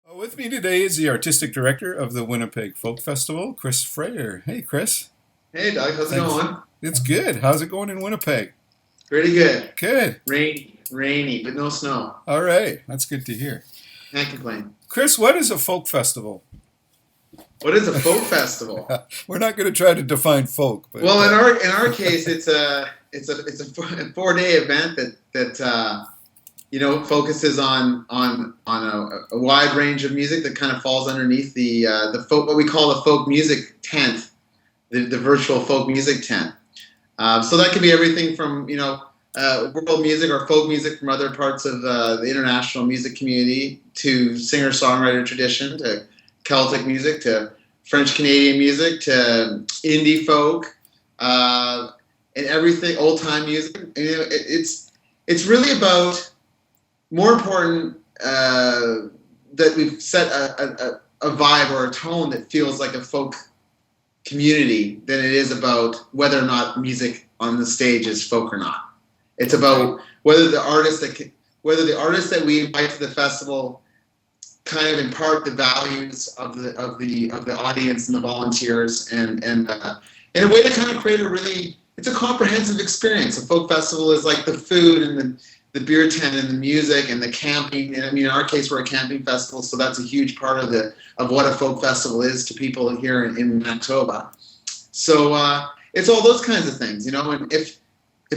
With me today is the artistic director of the Winnipeg Folk Festival, Chris Frayer. Hey, Chris. Hey Doug, how's it Thanks. going? It's good. How's it going in Winnipeg? Pretty good. Good. Rainy, but no snow. All right. That's good to hear. Can't complain. Chris, what is a folk festival? What is a folk festival? We're not going to try to define folk, but Well, in our case, it's a 4-day event that focuses on a wide range of music that kind of falls underneath the folk, what we call the folk music tent, the virtual folk music tent. So that could be everything from world music or folk music from other parts of the international music community to singer-songwriter tradition to Celtic music to French Canadian music to indie folk and everything, old time music. And, it's really about more important that we've set a vibe or a tone that feels like a folk community than it is about whether or not music on the stage is folk or not. It's about whether the artists that we invite to the festival kind of impart the values of the audience and the volunteers and in a way to kind of create it's a comprehensive experience. A folk festival is like the food and the beer tent and the music and the camping. And I mean, in our case, we're a camping festival, so that's a huge part of what a folk festival is to people here in Manitoba. So it's all those kinds of things, And if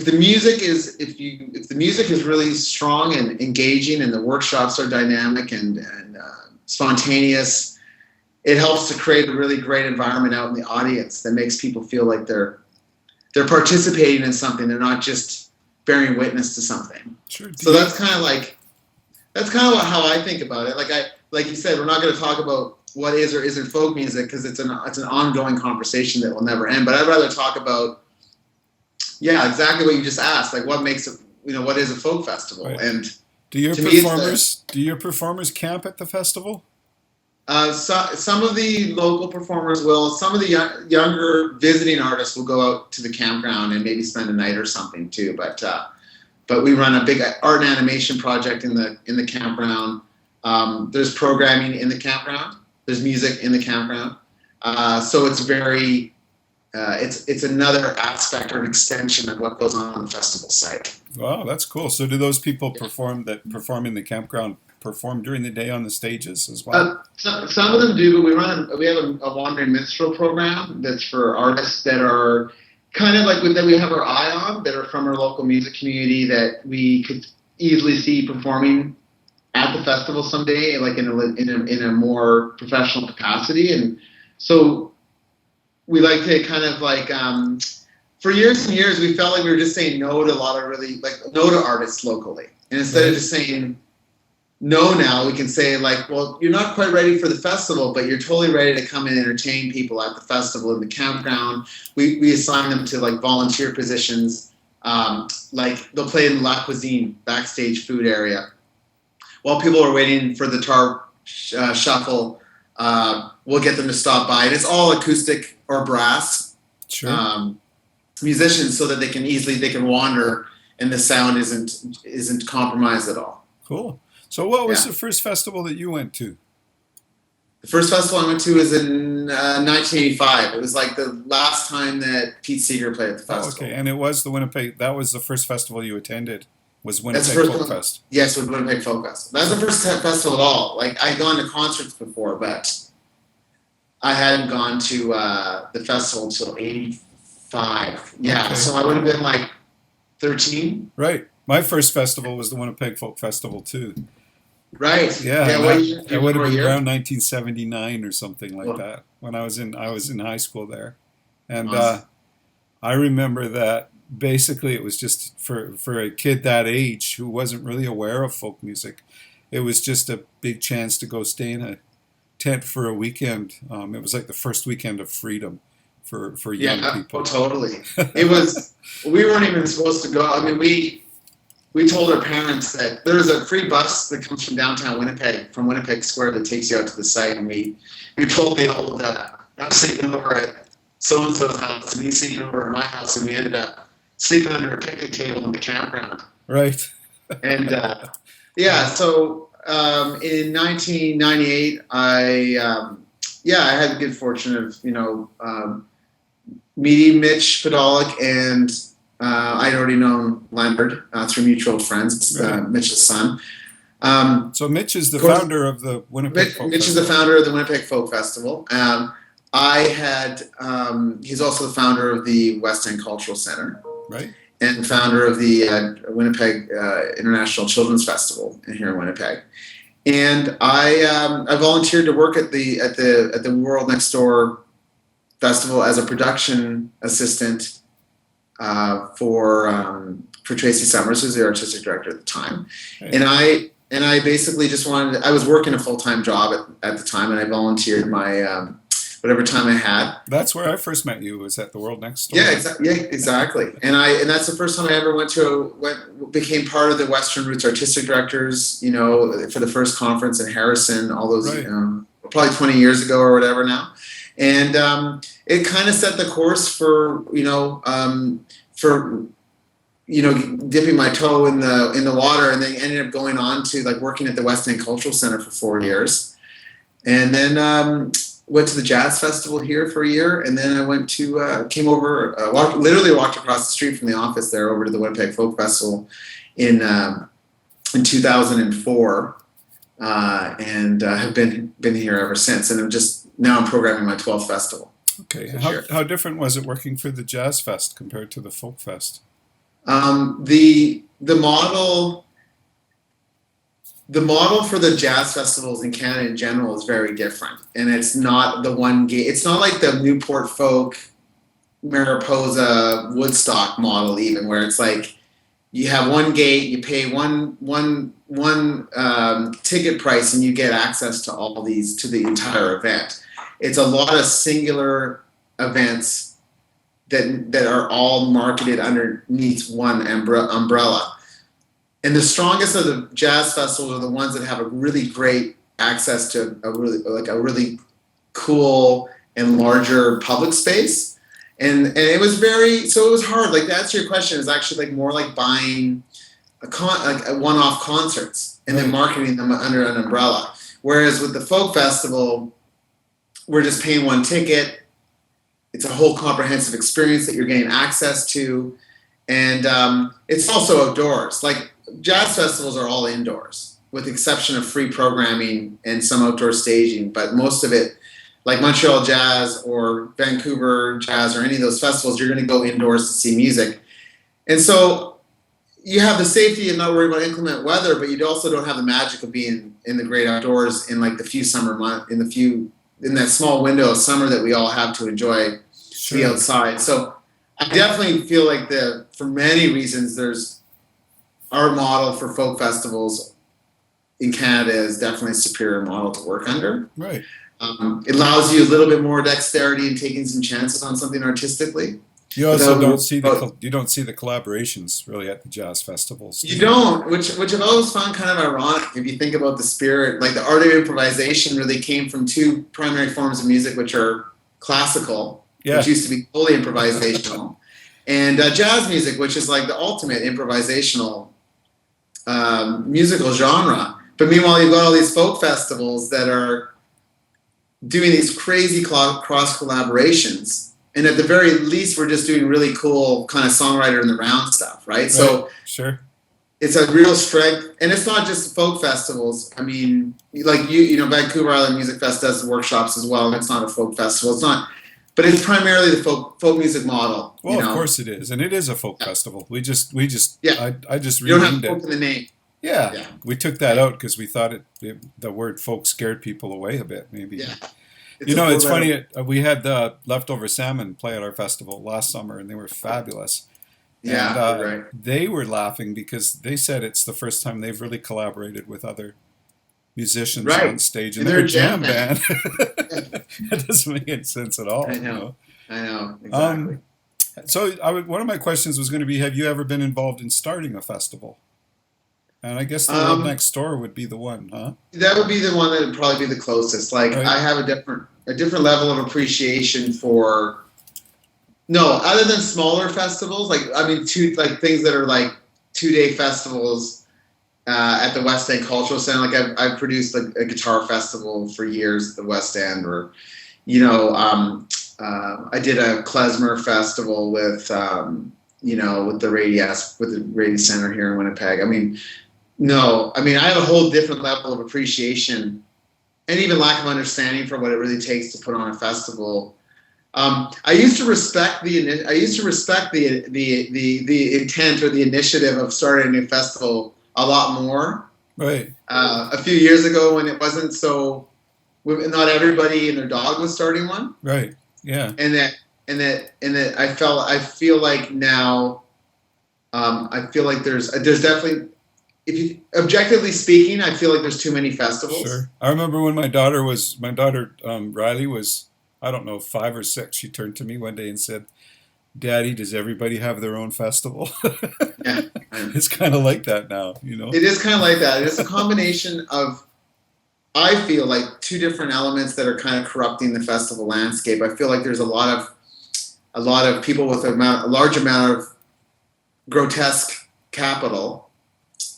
the music is really strong and engaging, and the workshops are dynamic and spontaneous, it helps to create a really great environment out in the audience that makes people feel like they're participating in something. They're not just bearing witness to something. Sure. So that's kind of how I think about it. Like you said, we're not going to talk about what is or isn't folk music because it's an ongoing conversation that will never end. But I'd rather talk about exactly what you just asked. Like what makes it, what is a folk festival? Right. And do your performers camp at the festival? Some of the local performers will. Some of the younger visiting artists will go out to the campground and maybe spend a night or something too. But we run a big art and animation project in the campground. There's programming in the campground. There's music in the campground. So it's very it's another aspect or an extension of what goes on the festival site. Wow, that's cool. So do those people perform in the campground perform during the day on the stages as well? Some of them do, but we have a wandering minstrel program that's for artists that are kind of like that we have our eye on, that are from our local music community that we could easily see performing at the festival someday, like in a more professional capacity. And so we like to kind of like for years and years we felt like we were just saying no to a lot of no to artists locally, and instead of just saying no, now we can say like, well, you're not quite ready for the festival, but you're totally ready to come and entertain people at the festival in the campground. We assign them to like volunteer positions, like they'll play in La Cuisine backstage food area while people are waiting for the tarp shuffle. We'll get them to stop by, and it's all acoustic or brass musicians, so that they can wander, and the sound isn't compromised at all. Cool. So, what was the first festival that you went to? The first festival I went to was in 1985. It was like the last time that Pete Seeger played at the festival. Okay, and it was the Winnipeg. That was the first festival you attended. Was Winnipeg Folk Fest? Yes, with Winnipeg Folk Festival. That was the first festival at all. Like I'd gone to concerts before, but I hadn't gone to the festival until '85. Yeah, okay. So I would have been like 13. Right. My first festival was the Winnipeg Folk Festival too. Right. Yeah. It would have been around 1979 or something like that when I was in high school there, and awesome. I remember that basically it was just for a kid that age who wasn't really aware of folk music. It was just a big chance to go stay in a tent for a weekend. It was like the first weekend of freedom for young people. Oh, totally. It was. We weren't even supposed to go. I mean, we told our parents that there's a free bus that comes from downtown Winnipeg, from Winnipeg Square, that takes you out to the site, and we told the old I'm sleeping over at so and so's house, and he's sleeping over at my house, and we ended up sleeping under a picnic table in the campground. Right. And so in 1998, I had the good fortune of meeting Mitch Podolak, and I'd already known Leonard through mutual friends, Right. Mitch's son. So Mitch is the Of course, founder of the Winnipeg Folk Mitch is Festival. the founder of the Winnipeg Folk Festival. He's also the founder of the West End Cultural Center, Right. and founder of the Winnipeg International Children's Festival here in Winnipeg. And I volunteered to work at the World Next Door Festival as a production assistant for Tracy Summers, who's the artistic director at the time. Right. And I basically just I was working a full-time job at the time, and I volunteered my whatever time I had. That's where I first met you, was at the World Next Door. Yeah, exactly. And that's the first time I ever became part of the Western Roots Artistic Directors, for the first conference in Harrison, all those, Right. Probably 20 years ago or whatever now. And it kind of set the course for dipping my toe in the water, and then ended up going on to like working at the West End Cultural Center for 4 years. And then went to the jazz festival here for a year, and then I went to literally walked across the street from the office there over to the Winnipeg Folk Festival in 2004, and have been here ever since. And I'm programming my 12th festival. Okay, how different was it working for the Jazz Fest compared to the Folk Fest? The model for the jazz festivals in Canada in general is very different, and it's not the one gate. It's not like the Newport Folk, Mariposa, Woodstock model, even, where it's like you have one gate, you pay one ticket price, and you get access to all these, to the entire event. It's a lot of singular events that are all marketed underneath one umbrella. And the strongest of the jazz festivals are the ones that have a really great access to a really cool and larger public space. And it was it was hard. Like, to answer your question, is actually like more like buying a one-off concerts and then marketing them under an umbrella. Whereas with the folk festival, we're just paying one ticket. It's a whole comprehensive experience that you're getting access to. And it's also outdoors. Like, jazz festivals are all indoors, with the exception of free programming and some outdoor staging. But most of it, like Montreal Jazz or Vancouver Jazz or any of those festivals, you're going to go indoors to see music. And so you have the safety and not worry about inclement weather, but you also don't have the magic of being in the great outdoors in like the few summer months, in that small window of summer that we all have to enjoy to be outside. So I definitely feel like for many reasons, our model for folk festivals in Canada is definitely a superior model to work under. Right. It allows you a little bit more dexterity in taking some chances on something artistically. You also don't see the collaborations really at the jazz festivals. You don't, which I've always found kind of ironic if you think about the spirit. Like, the art of improvisation really came from two primary forms of music, which are classical, which used to be fully improvisational, and jazz music, which is like the ultimate improvisational musical genre. But meanwhile, you've got all these folk festivals that are doing these crazy cross collaborations, and at the very least, we're just doing really cool kind of songwriter in the round stuff, right? So sure, it's a real strength, and it's not just folk festivals. I mean, like Vancouver Island Music Fest does workshops as well, and it's not a folk festival. It's not. But it's primarily the folk music model. Well, of course it is, and it is a folk festival. I just you don't have folk in the name. Yeah, we took that out because we thought the word folk scared people away a bit, maybe. Yeah. It's funny. We had the leftover salmon play at our festival last summer, and they were fabulous. Yeah, and, right. They were laughing because they said it's the first time they've really collaborated with other musicians on stage, and they're a jam band. That doesn't make any sense at all. I know exactly. So one of my questions was going to be: have you ever been involved in starting a festival? And I guess the World Next Door would be the one, huh? That would be the one that would probably be the closest. Like, right. I have a different level of appreciation for. No, other than smaller festivals, things that are like 2-day festivals. at the West End Cultural Center. Like I've produced a guitar festival for years at the West End, or I did a klezmer festival with with the Radius Center here in Winnipeg. I have a whole different level of appreciation and even lack of understanding for what it really takes to put on a festival. I used to respect the intent or the initiative of starting a new festival a lot more. Right. A few years ago, when it wasn't so, not everybody and their dog was starting one. Right. Yeah. And that I feel like now, I feel like there's definitely, if you objectively speaking, I feel like there's too many festivals. Sure. I remember when my daughter Riley was, I don't know, 5 or 6. She turned to me one day and said, "Daddy, does everybody have their own festival?" Yeah. It's kind of like that now, you know. It is kind of like that. It's a combination of, I feel like, two different elements that are kind of corrupting the festival landscape. I feel like there's a lot of people with a large amount of grotesque capital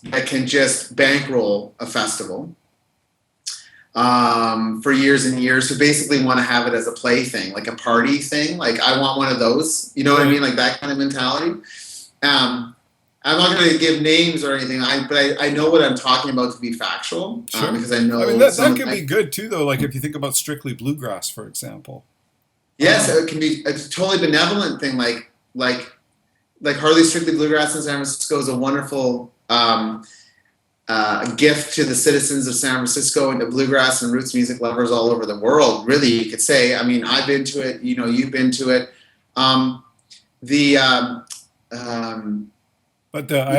that can just bankroll a festival for years and years, who basically want to have it as a plaything, like a party thing. Like, I want one of those, you know what I mean? Like that kind of mentality. I'm not going to give names or anything, but I know what I'm talking about to be factual. Sure. Because I know. I mean, that can be good too, though. Like if you think about Strictly Bluegrass, for example. Yes, it can be a totally benevolent thing. Like Harley Strictly Bluegrass in San Francisco is a wonderful gift to the citizens of San Francisco and to bluegrass and roots music lovers all over the world. Really, you could say. I mean, I've been to it. You know, you've been to it. I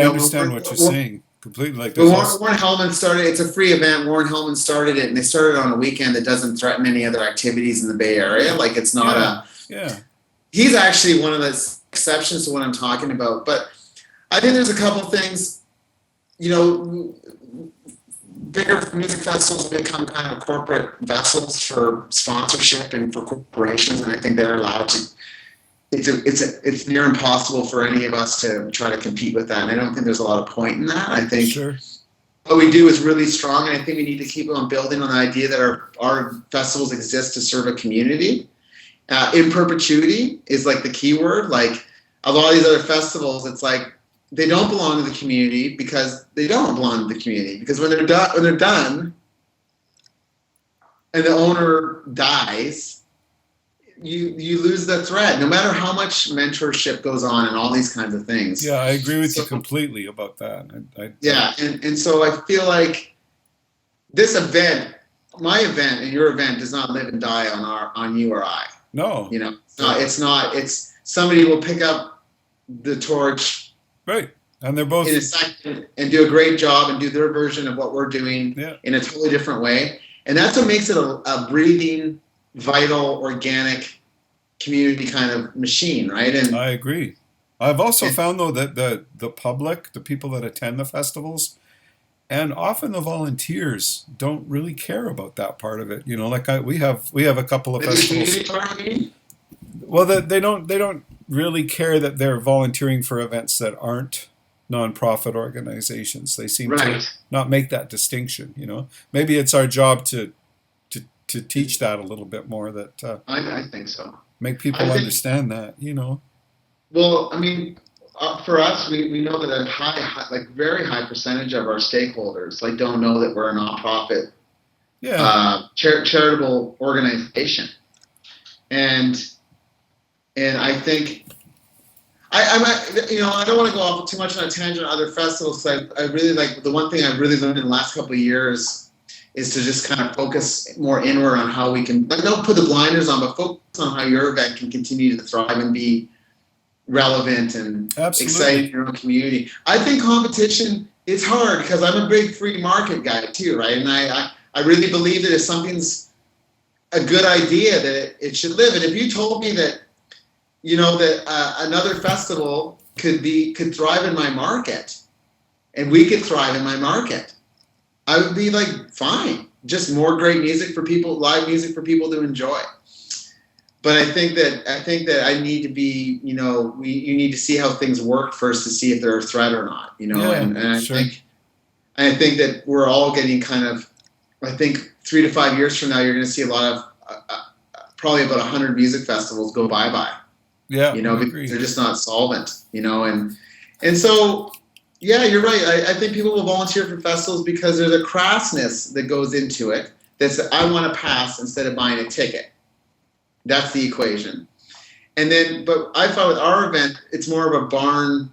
understand what you're saying completely. Like Warren Hellman started. It's a free event. Warren Hellman started it, and they started on a weekend that doesn't threaten any other activities in the Bay Area. Like, it's not He's actually one of the exceptions to what I'm talking about. But I think there's a couple things. You know, bigger music festivals become kind of corporate vessels for sponsorship and for corporations, and I think they're allowed to. It's near impossible for any of us to try to compete with that. And I don't think there's a lot of point in that. I think what we do is really strong, and I think we need to keep on building on the idea that our festivals exist to serve a community. In perpetuity is like the key word. Like a lot of these other festivals, it's like they don't belong to the community because they don't belong to the community. Because when they're done, and the owner dies, you lose the thread, no matter how much mentorship goes on and all these kinds of things. Yeah, I agree with you completely about that. And so I feel like this event, my event and your event, does not live and die on you or I. No. You know, it's somebody will pick up the torch. Right. And they're both in a second and do a great job and do their version of what we're doing in a totally different way. And that's what makes it a breathing, vital, organic community kind of machine, right? And I agree. I've also found, though, that the public, the people that attend the festivals, and often the volunteers don't really care about that part of it. You know, like we have a couple of festivals. Well, they don't really care that they're volunteering for events that aren't nonprofit organizations. They seem to not make that distinction. You know, maybe it's our job to teach that a little bit more. That I think so. Make people understand that. You know. Well, I mean, for us, we know that a very high percentage of our stakeholders don't know that we're a nonprofit, charitable organization, and I think I don't want to go off too much on a tangent on other festivals. I really the one thing I've really learned in the last couple of years is to just kind of focus more inward on how we can don't put the blinders on, but focus on how your event can continue to thrive and be relevant and exciting in your own community. I think competition is hard because I'm a big free market guy too, right? And I really believe that if something's a good idea, that it should live. And if you told me that, another festival could thrive in my market, and we could thrive in my market, I would be like, fine, just more great music for people, live music for people to enjoy. But I think that I need to be, you need to see how things work first to see if they're a threat or not, and I And I think that we're all getting kind of, I think 3 to 5 years from now, you're going to see a lot of, probably about 100 music festivals go bye-bye. Yeah, because they're just not solvent, and so, yeah, you're right. I think people will volunteer for festivals because there's a crassness that goes into it. That's, I want to pass instead of buying a ticket. That's the equation. And then, but I thought with our event, it's more of a barn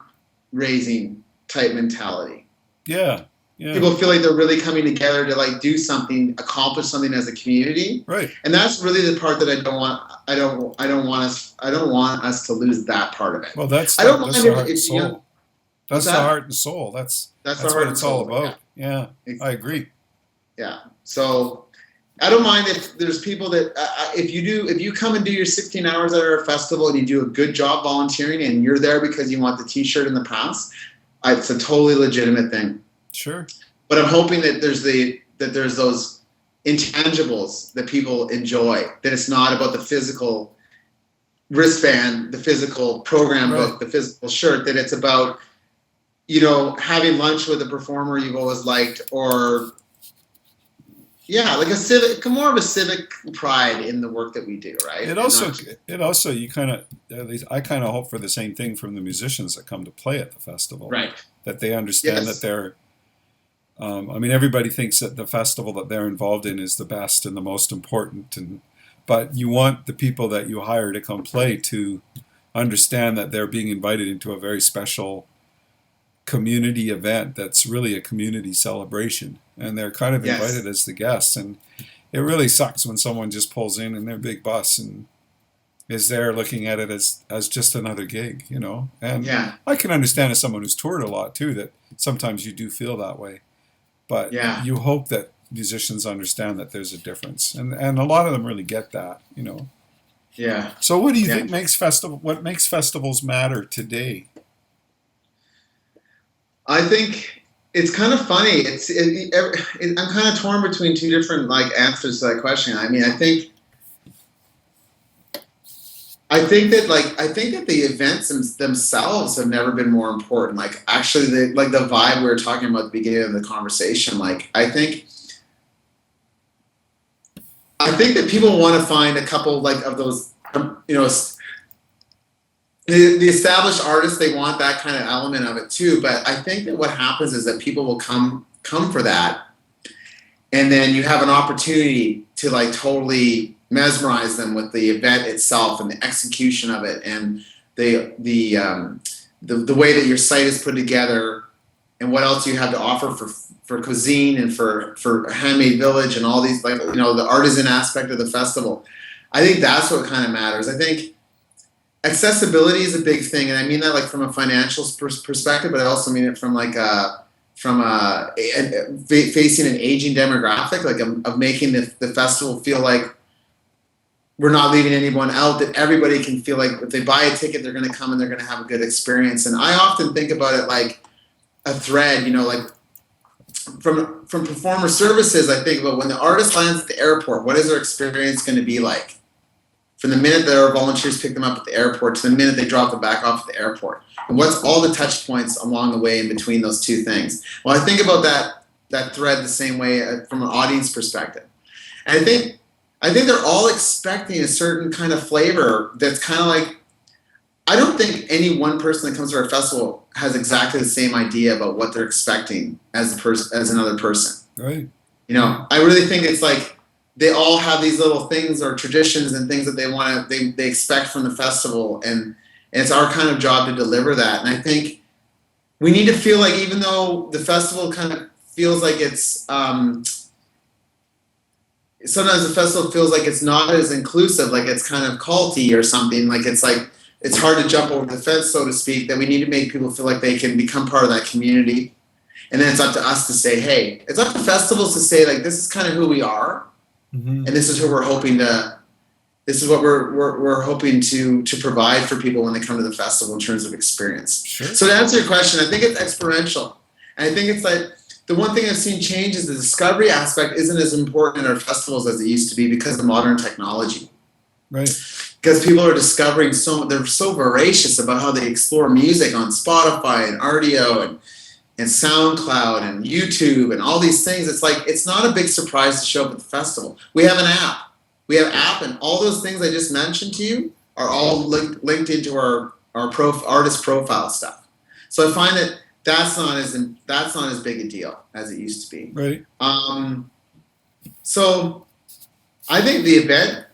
raising type mentality. Yeah. People feel like they're really coming together to like do something, accomplish something as a community. Right. And that's really the part that I don't want us to lose that part of it. Well, that's I don't mind the heart and soul. That's the heart and soul. That's what it's all about. Yeah, I agree. Yeah. So I don't mind if there's people that if you come and do your 16 hours at our festival and you do a good job volunteering and you're there because you want the T-shirt in the past, it's a totally legitimate thing. Sure. But I'm hoping that there's those intangibles that people enjoy. That it's not about the physical wristband, the physical program book, the physical shirt. That it's about having lunch with a performer you've always liked, or like more of a civic pride in the work that we do, right? It also you kind of, at least I kind of hope for the same thing from the musicians that come to play at the festival, right? That they understand that they're. Everybody thinks that the festival that they're involved in is the best and the most important, but you want the people that you hire to come play to understand that they're being invited into a very special community event that's really a community celebration, and they're kind of invited as the guests. And it really sucks when someone just pulls in their big bus and is there looking at it as just another gig, And I can understand as someone who's toured a lot too that sometimes you do feel that way. But you hope that musicians understand that there's a difference, and a lot of them really get that, Yeah. So what do you think what makes festivals matter today? I think it's kind of funny. I'm kind of torn between two different answers to that question. I mean, I think that the events themselves have never been more important. Actually, the vibe we were talking about at the beginning of the conversation. I think that people want to find a couple of those, the established artists. They want that kind of element of it too. But I think that what happens is that people will come for that, and then you have an opportunity to totally mesmerize them with the event itself and the execution of it, and the way that your site is put together, and what else you have to offer for cuisine and for Handmade Village and all these the artisan aspect of the festival. I think that's what kind of matters. I think accessibility is a big thing, and I mean that from a financial perspective, but I also mean it from facing an aging demographic, of making the festival feel like we're not leaving anyone out, that everybody can feel like if they buy a ticket, they're going to come and they're going to have a good experience. And I often think about it like a thread, from performer services. I think about when the artist lands at the airport, what is their experience going to be like? From the minute that our volunteers pick them up at the airport to the minute they drop them back off at the airport. And what's all the touch points along the way in between those two things? Well, I think about that thread the same way from an audience perspective. And I think they're all expecting a certain kind of flavor that's kind of I don't think any one person that comes to our festival has exactly the same idea about what they're expecting as another person. Right. I really think it's they all have these little things or traditions and things that they expect from the festival, and it's our kind of job to deliver that. And I think we need to feel like, even though the festival kind of feels like it's sometimes the festival feels like it's not as inclusive, it's kind of culty or something, it's hard to jump over the fence, so to speak, that we need to make people feel like they can become part of that community. And then it's up to us to say, hey, it's up to festivals to say, this is kind of who we are, and this is who we're hoping to, this is what we're hoping to provide for people when they come to the festival in terms of experience. Sure. So to answer your question, I think it's experiential. And I think it's the one thing I've seen change is the discovery aspect isn't as important in our festivals as it used to be because of modern technology. Right. Because people are discovering they're so voracious about how they explore music on Spotify and RDO and SoundCloud and YouTube and all these things, it's like it's not a big surprise to show up at the festival. We have an app. We have app, and all those things I just mentioned to you are all linked into our artist profile stuff. So I find that that's not as big a deal as it used to be. Right. So I think the event,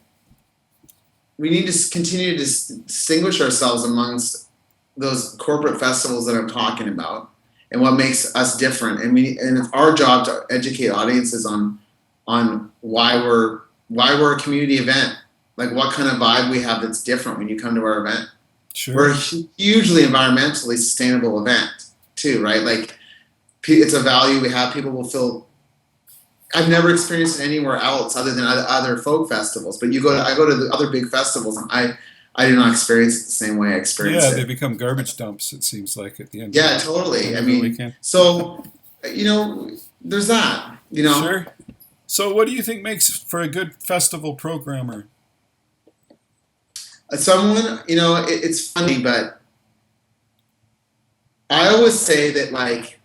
we need to continue to distinguish ourselves amongst those corporate festivals that I'm talking about, and what makes us different. And it's our job to educate audiences on why we're a community event, like what kind of vibe we have that's different when you come to our event. Sure. We're a hugely environmentally sustainable event too, right? Like it's a value we have. People will feel. I've never experienced it anywhere else other than other folk festivals. But I go to the other big festivals, and I do not experience it the same way I experience it. Yeah, they become garbage dumps, it seems like, at the end. Yeah, totally. I mean, so, there's that, Sure. So what do you think makes for a good festival programmer? Someone, it's funny, but I always say that, like,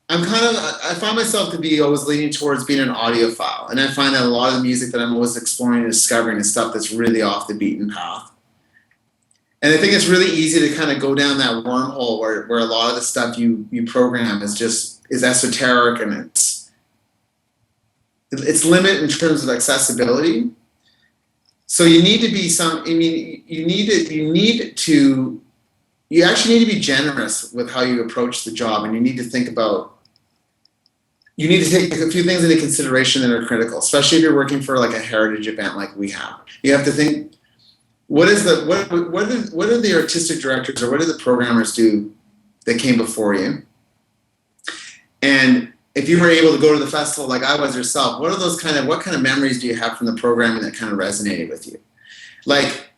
I find myself to be always leaning towards being an audiophile. And I find that a lot of the music that I'm always exploring and discovering is stuff that's really off the beaten path. And I think it's really easy to kind of go down that wormhole where a lot of the stuff you program is esoteric, and it's limited in terms of accessibility. So you need to be you actually need to be generous with how you approach the job, and you need to take a few things into consideration that are critical, especially if you're working for like a heritage event like we have. You have to think, what are the artistic directors or what do the programmers do that came before you? And if you were able to go to the festival like I was yourself, what kind of memories do you have from the programming that kind of resonated with you? Like,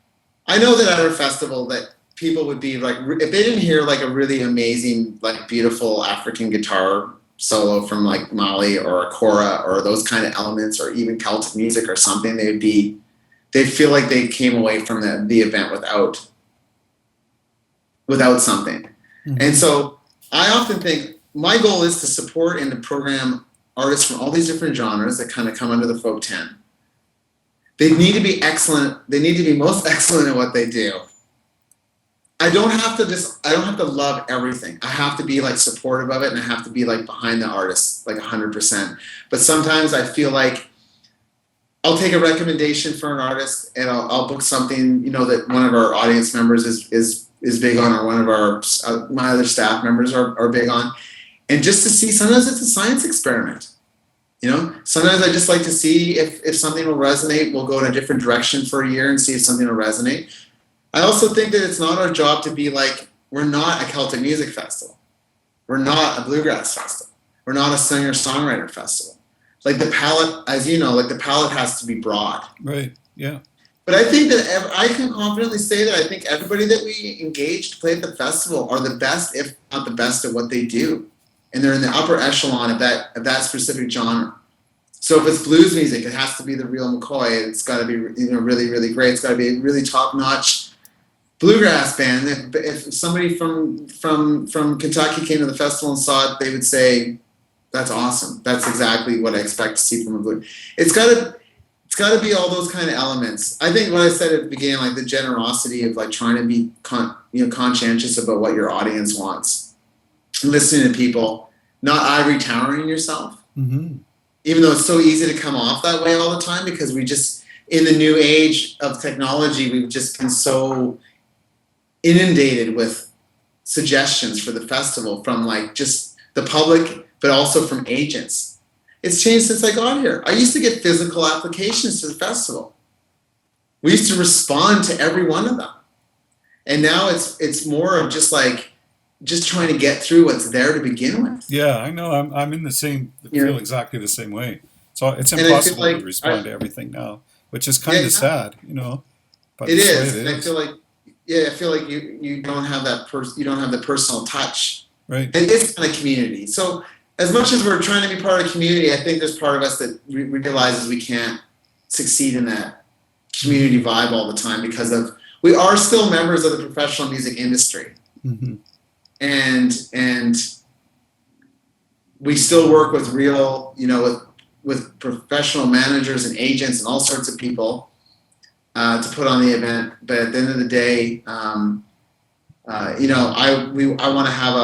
I know that at our festival that people would be like, if they didn't hear like a really amazing, like beautiful African guitar solo from like Mali or a kora or those kind of elements, or even Celtic music or something, they'd feel like they came away from the event without something. Mm-hmm. And so I often think my goal is to support and to program artists from all these different genres that kind of come under the folk tent. They need to be excellent. They need to be most excellent at what they do. I don't have to love everything. I have to be like supportive of it, and I have to be like behind the artist, like 100%. But sometimes I feel like I'll take a recommendation for an artist, and I'll book something, that one of our audience members is big on, or one of our my other staff members are big on, and just to see. Sometimes it's a science experiment. Sometimes I just like to see if something will resonate. We'll go in a different direction for a year and see if something will resonate. I also think that it's not our job to be like, we're not a Celtic music festival. We're not a bluegrass festival. We're not a singer-songwriter festival. Like the palette, as you know, the palette has to be broad. Right, yeah. But I think that I can confidently say that I think everybody that we engage to play at the festival are the best, if not the best, at what they do. And they're in the upper echelon of that specific genre. So if it's blues music, it has to be the real McCoy. It's got to be really, really great. It's got to be a really top-notch bluegrass band. If somebody from Kentucky came to the festival and saw it, they would say, "That's awesome. That's exactly what I expect to see from a blues." It's got to be all those kind of elements. I think what I said at the beginning, like the generosity of like trying to be conscientious about what your audience wants, listening to people, not ivory towering yourself. Mm-hmm. Even though it's so easy to come off that way all the time, because we just, in the new age of technology, we've just been so inundated with suggestions for the festival from like just the public, but also from agents. It's changed since I got here. I used to get physical applications to the festival. We used to respond to every one of them. And now it's more of just trying to get through what's there to begin with. Yeah, I know. I'm in the same, feel exactly the same way. So it's impossible to respond to everything now, which is kind of sad, But it is. And I feel like you don't have that you don't have the personal touch. Right. And it's kind of community. So as much as we're trying to be part of community, I think there's part of us that realizes we can't succeed in that community vibe all the time, because we are still members of the professional music industry. Mm-hmm. and we still work with real, with professional managers and agents and all sorts of people to put on the event. But at the end of the day, I want to have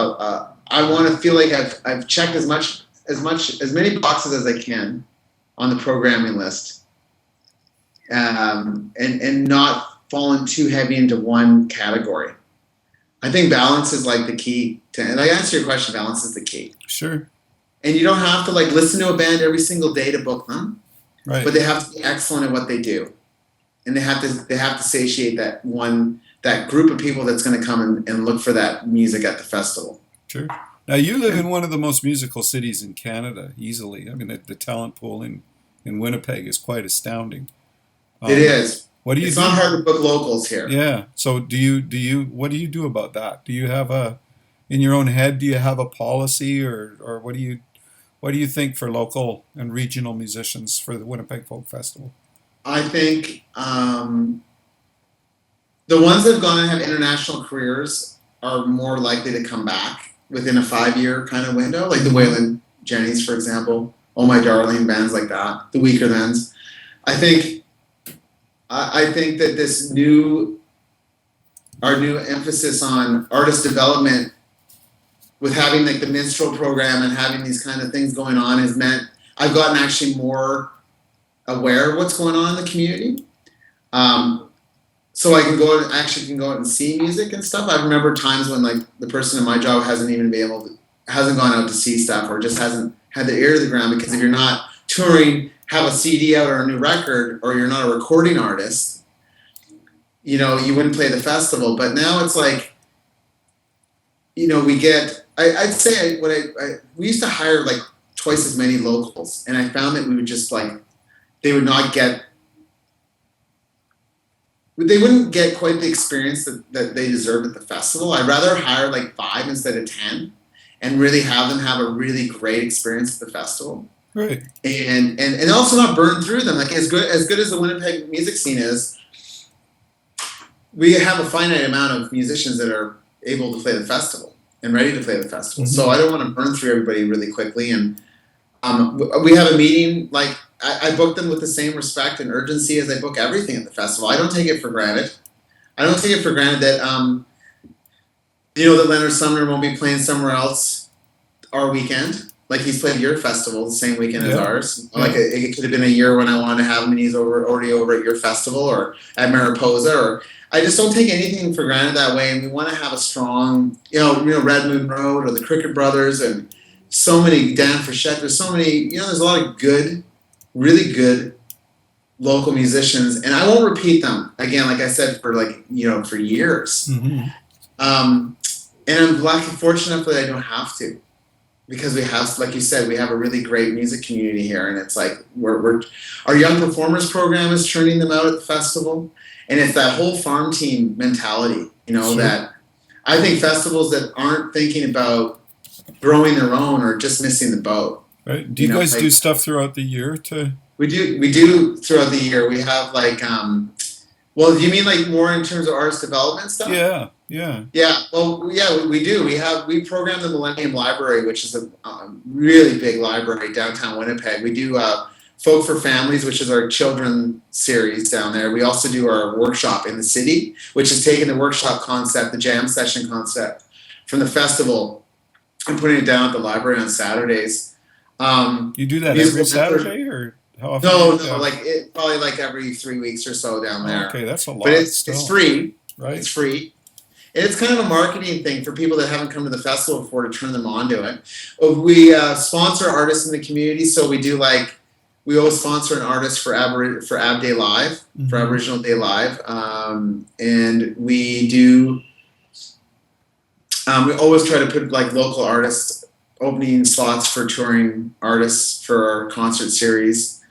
I want to feel like I've checked as many boxes as I can on the programming list, and not falling too heavy into one category. I think balance is like the key and I answer your question, balance is the key. Sure. And you don't have to like listen to a band every single day to book them, right? But they have to be excellent at what they do, and they have to satiate that group of people that's going to come and look for that music at the festival. Sure. Now you live in one of the most musical cities in Canada, easily. I mean, the talent pool in Winnipeg is quite astounding. It is. What do you? It's not hard to book locals here. Yeah. So what do you do about that? Do you have in your own head? Do you have a policy, or what do you think for local and regional musicians for the Winnipeg Folk Festival? I think the ones that have gone and have international careers are more likely to come back within a 5-year kind of window, like the Waylon Jennings, for example, Oh My Darling, bands like that, the Weaker Thans. I think that our new emphasis on artist development, with having like the minstrel program and having these kind of things going on, has meant I've gotten actually more aware of what's going on in the community. So I can go out and see music and stuff. I remember times when like the person in my job hasn't gone out to see stuff, or just hasn't had their ear to the ground, because if you're not touring, have a CD out or a new record, or you're not a recording artist, you wouldn't play the festival. But now it's like, we get, I'd say we used to hire like twice as many locals, and I found that we would just like, they wouldn't get quite the experience that they deserve at the festival. I'd rather hire like 5 instead of 10 and really have them have a really great experience at the festival. Right. And also not burn through them. Like as good as the Winnipeg music scene is, we have a finite amount of musicians that are able to play the festival and ready to play the festival. Mm-hmm. So I don't want to burn through everybody really quickly. And we have a meeting, like I book them with the same respect and urgency as I book everything at the festival. I don't take it for granted. I don't take it for granted that that Leonard Sumner won't be playing somewhere else our weekend. Like he's played your festival the same weekend as ours. Yeah. Like it could have been a year when I wanted to have him and he's already over at your festival or at Mariposa. Or I just don't take anything for granted that way. And we want to have a strong, Red Moon Road or the Cricket Brothers and so many, Dan Frechette. There's so many, there's a lot of good, really good local musicians. And I won't repeat them again, like I said, for for years. Mm-hmm. And I'm fortunate enough that I don't have to. Because we have, like you said, we have a really great music community here, and it's like our young performers program is churning them out at the festival, and it's that whole farm team mentality, sure. That I think festivals that aren't thinking about growing their own are just missing the boat. Right? Do you guys do stuff throughout the year to? We do throughout the year. We have well, do you mean like more in terms of artist development stuff? Yeah. Well, yeah, we do. We program the Millennium Library, which is a really big library downtown Winnipeg. We do Folk for Families, which is our children series down there. We also do our workshop in the city, which is taking the workshop concept, the jam session concept from the festival, and putting it down at the library on Saturdays. You do that every Saturday, or how often? No, probably every 3 weeks or so down there. Okay, that's a lot. But it's free. Right. It's free. And it's kind of a marketing thing for people that haven't come to the festival before to turn them on to it. We sponsor artists in the community, so we always sponsor an artist for Ab Day Live, mm-hmm. for Aboriginal Day Live, and we do. We always try to put local artists opening slots for touring artists for our concert series.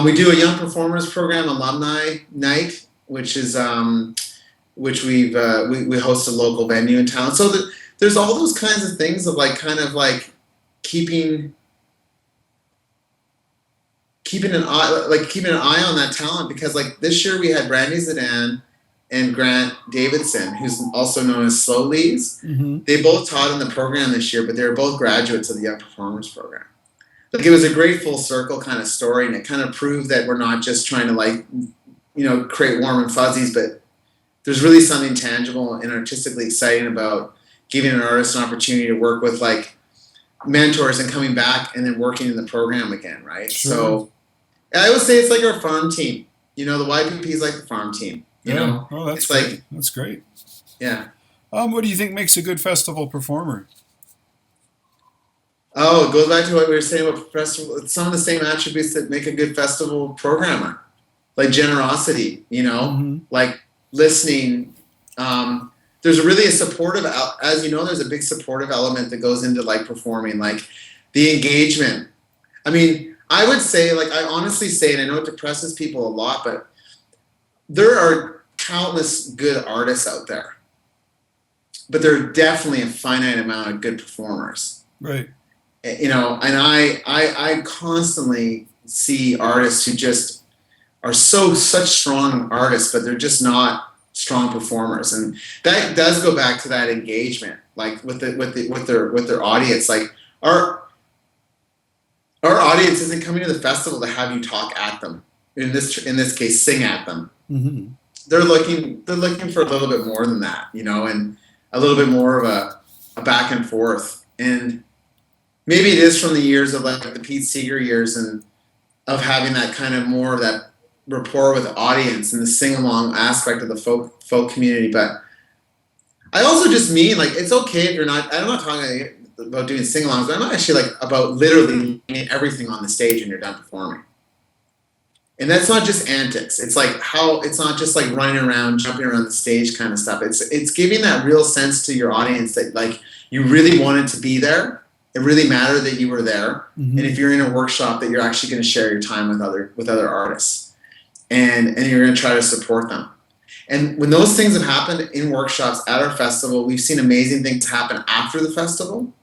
We do a Young Performers Program alumni night, which is. Which we host a local venue in town. So there's all those kinds of things of keeping an eye on that talent, because this year we had Brandy Zidan, and Grant Davidson, who's also known as Slow Leads. Mm-hmm. They both taught in the program this year, but they were both graduates of the Young Performers program. Like, it was a great full circle kind of story, and it kind of proved that we're not just trying to, like, create warm and fuzzies, but there's really something tangible and artistically exciting about giving an artist an opportunity to work with, like, mentors and coming back and then working in the program again, right? Sure. So I would say it's like our farm team. The YPP is like the farm team. You know? Oh, that's it's great. Like, that's great. Yeah. What do you think makes a good festival performer? Oh, it goes back to what we were saying about festival. It's some of the same attributes that make a good festival programmer, like generosity, Mm-hmm. like listening. There's really a supportive, as you know, there's a big supportive element that goes into, like, performing, like the engagement. I mean, I would say, like, I honestly say, and I know it depresses people a lot, but there are countless good artists out there, but there are definitely a finite amount of good performers. Right. And I constantly see artists who just are such strong artists, but they're just not strong performers, and that does go back to that engagement, like with their audience. Like, our audience isn't coming to the festival to have you talk at them. In this case, sing at them. Mm-hmm. They're looking for a little bit more than that, and a little bit more of a back and forth. And maybe it is from the years of, like, the Pete Seeger years, and of having that kind of more of that rapport with the audience and the sing-along aspect of the folk community. But I also just mean, like, it's okay if you're not, I'm not talking about doing sing-alongs, but I'm not actually, like, about literally doing everything on the stage when you're done performing. And that's not just antics. It's like it's not just, like, running around, jumping around the stage kind of stuff. It's giving that real sense to your audience that, like, you really wanted to be there. It really mattered that you were there. Mm-hmm. And if you're in a workshop, that you're actually going to share your time with other artists. And you're going to try to support them. And when those things have happened in workshops at our festival, we've seen amazing things happen after the festival.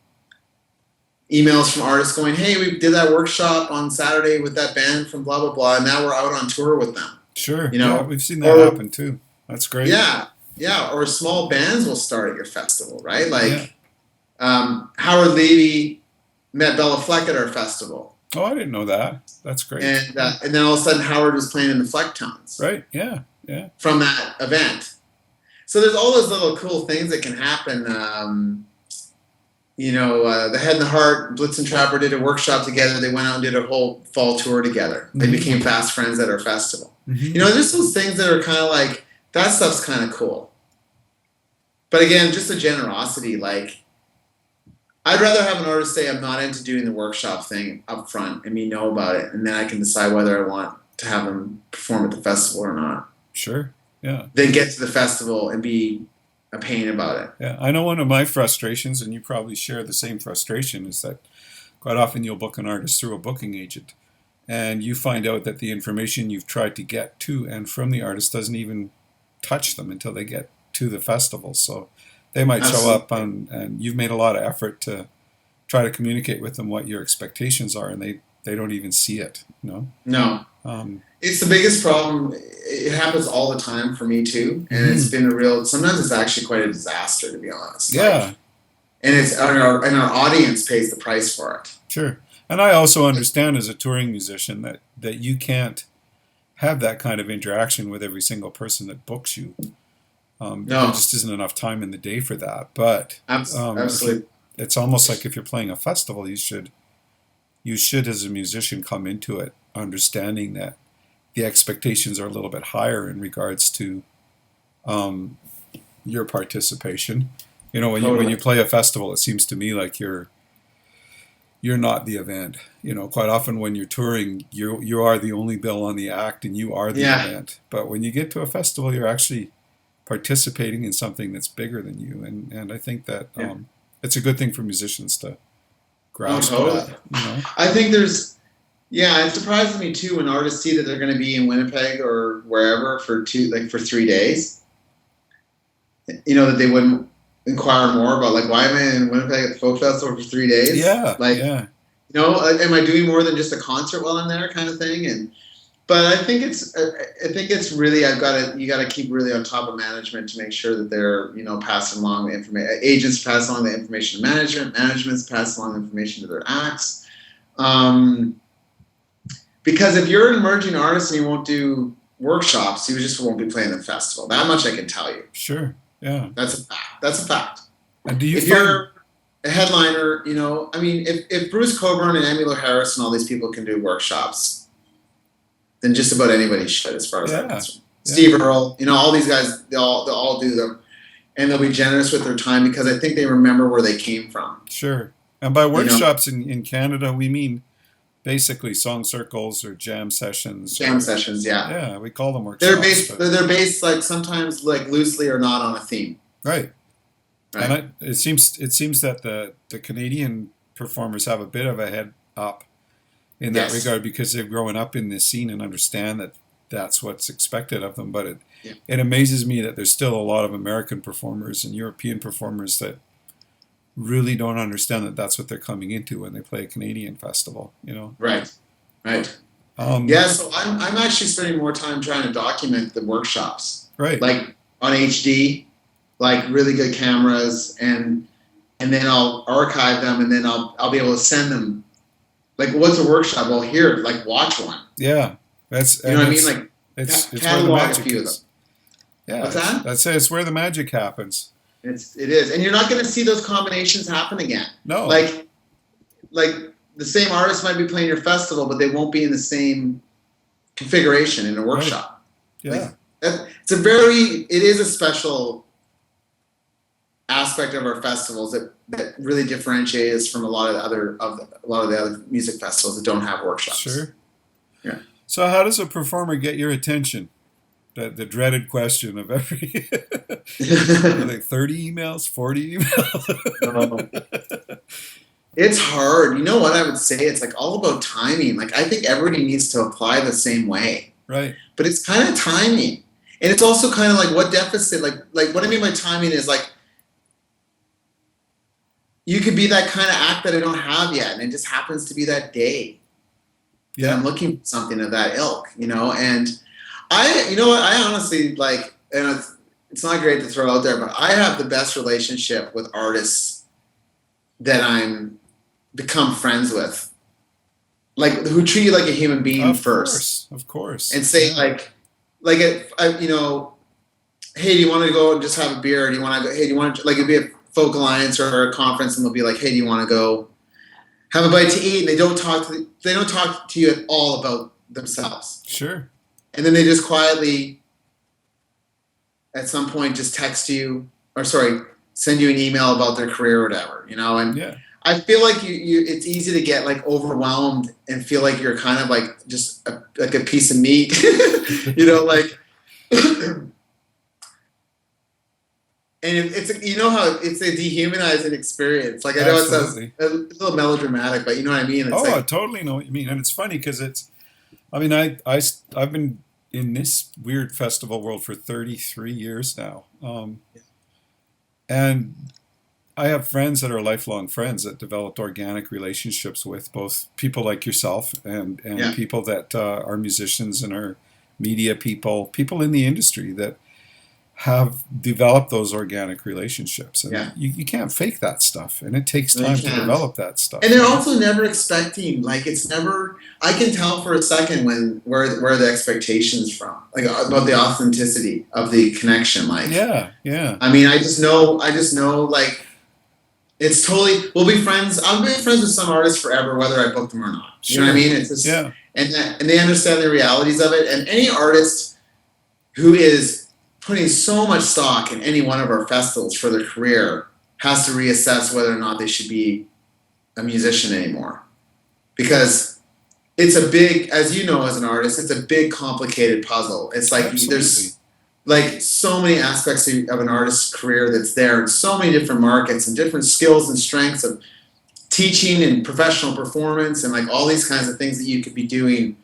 Emails from artists going, hey, we did that workshop on Saturday with that band from blah, blah, blah, and now we're out on tour with them. Sure. Yeah, we've seen that happen too. That's great. Yeah. Yeah. Or small bands will start at your festival, right? Like, Howard Levy met Bella Fleck at our festival. Oh, I didn't know that. That's great. And then all of a sudden, Howard was playing in the Flecktones. Right. Yeah. Yeah. From that event. So there's all those little cool things that can happen. The Head and the Heart, Blitz and Trapper did a workshop together. They went out and did a whole fall tour together. They became fast friends at our festival. Mm-hmm. There's those things that are kind of like, that stuff's kind of cool. But again, just the generosity, like, I'd rather have an artist say, I'm not into doing the workshop thing up front, and me know about it, and then I can decide whether I want to have them perform at the festival or not. Sure, yeah. Then get to the festival and be a pain about it. Yeah, I know one of my frustrations, and you probably share the same frustration, is that quite often you'll book an artist through a booking agent, and you find out that the information you've tried to get to and from the artist doesn't even touch them until they get to the festival. So they might show up and you've made a lot of effort to try to communicate with them what your expectations are, and they don't even see it. No. It's the biggest problem. It happens all the time for me too, and it's been sometimes it's actually quite a disaster, to be honest. Yeah. And our audience pays the price for it. Sure. And I also understand as a touring musician that you can't have that kind of interaction with every single person that books you. There just isn't enough time in the day for that. But absolutely, it's almost like if you're playing a festival, you should as a musician come into it understanding that the expectations are a little bit higher in regards to your participation. When you play a festival, it seems to me like you're not the event. Quite often when you're touring, you are the only bill on the act, and you are the event. But when you get to a festival, you're actually participating in something that's bigger than you, and I think that it's a good thing for musicians to grasp that. I think it surprises me too when artists see that they're going to be in Winnipeg or wherever for 3 days. That they wouldn't inquire more about, like, why am I in Winnipeg at the Folk Festival for 3 days? Yeah, am I doing more than just a concert while I'm there, kind of thing? And But I think it's really you got to keep really on top of management to make sure that they're passing along the information. Agents pass along the information to management. Management's pass along the information to their acts. Because if you're an emerging artist and you won't do workshops, you just won't be playing the festival. That much I can tell you. Sure. Yeah. That's a fact. That's a fact. And do you if you're a headliner, I mean, if Bruce Coburn and Emmylou Harris and all these people can do workshops, then just about anybody should, as far as I'm concerned. Yeah. Steve Earle, all these guys, they'll all do them, and they'll be generous with their time because I think they remember where they came from. Sure. And by workshops in Canada, we mean basically song circles or jam sessions. Sessions, yeah. Yeah, we call them workshops. They're based like sometimes like loosely or not on a theme. Right. And it seems that the Canadian performers have a bit of a head up in that regard because they've grown up in this scene and understand that that's what's expected of them. But it amazes me that there's still a lot of American performers and European performers that really don't understand that that's what they're coming into when they play a Canadian festival. Right. So I'm actually spending more time trying to document the workshops. Right. Like on HD. Like really good cameras, and then I'll archive them, and then I'll be able to send them. Like, what's a workshop? Well, here, like, watch one. Yeah, that's what I mean. Like, it's catalog where the magic a few is. Of them. Yeah, what's that? That's it. It's where the magic happens. It is, and you're not going to see those combinations happen again. No, like the same artist might be playing your festival, but they won't be in the same configuration in a workshop. Right. Yeah, it is a special aspect of our festivals that really differentiate us from a lot of the other music festivals that don't have workshops. Sure. Yeah. So how does a performer get your attention? The dreaded question of every like 30 emails, 40 emails. It's hard. You know what I would say? It's like all about timing. Like I think everybody needs to apply the same way. Right. But it's kind of timing. And it's also kind of like what deficit, like what I mean by timing is like you could be that kind of act that I don't have yet, and it just happens to be that day. Yeah, and I'm looking for something of that ilk, and I honestly like, and it's not great to throw out there, but I have the best relationship with artists that I'm become friends with, like who treat you like a human being first, of course, and say hey, do you want to go and just have a beer? Or do you want to go? Hey, do you want to like it'd be a Folk Alliance or a conference, and they'll be like, "Hey, do you want to go have a bite to eat?" And they don't talk to you at all about themselves. Sure. And then they just quietly, at some point, just text you send you an email about their career or whatever, And I feel like it's easy to get like overwhelmed and feel like you're kind of like just like a piece of meat, like. And it's how it's a dehumanizing experience. Like I know it sounds a little melodramatic, but you know what I mean. I totally know what you mean, and it's funny because I've been in this weird festival world for 33 years now, and I have friends that are lifelong friends that developed organic relationships with both people like yourself and people that are musicians and are media people in the industry that have developed those organic relationships, and you can't fake that stuff, and it takes time to develop that stuff. And they're also never expecting, like it's never. I can tell for a second where the expectations from, like about the authenticity of the connection. Like yeah. I mean, I just know, like it's totally. We'll be friends. I'll be friends with some artists forever, whether I book them or not. You know what I mean? It's just and they understand the realities of it. And any artist who is putting so much stock in any one of our festivals for their career has to reassess whether or not they should be a musician anymore. Because it's a big, as you know as an artist, it's a big complicated puzzle. It's like there's like so many aspects of an artist's career that's there in so many different markets and different skills and strengths of teaching and professional performance and like all these kinds of things that you could be doing.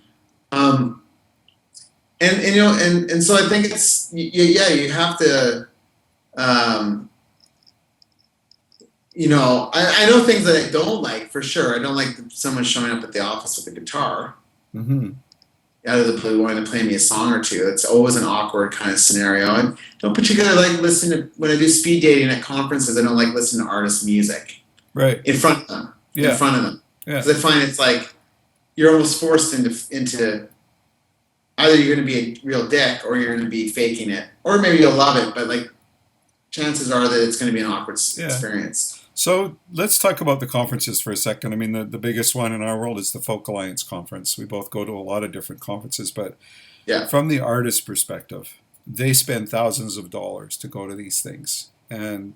And so I think it's you have to I know things that I don't like for sure. I don't like someone showing up at the office with a guitar. Mm-hmm. out of the blue wanting to play me a song or two. It's always an awkward kind of scenario. I don't particularly like listen to, when I do speed dating at conferences, I don't like listening to artists' music. Right. In front of them. Yeah. In front of them. Yeah. Because I find it's like, you're almost forced into either you're going to be a real dick or you're going to be faking it. Or maybe you'll love it, but like chances are that it's going to be an awkward experience. So let's talk about the conferences for a second. I mean, the biggest one in our world is the Folk Alliance Conference. We both go to a lot of different conferences, but from the artist perspective, they spend thousands of dollars to go to these things. And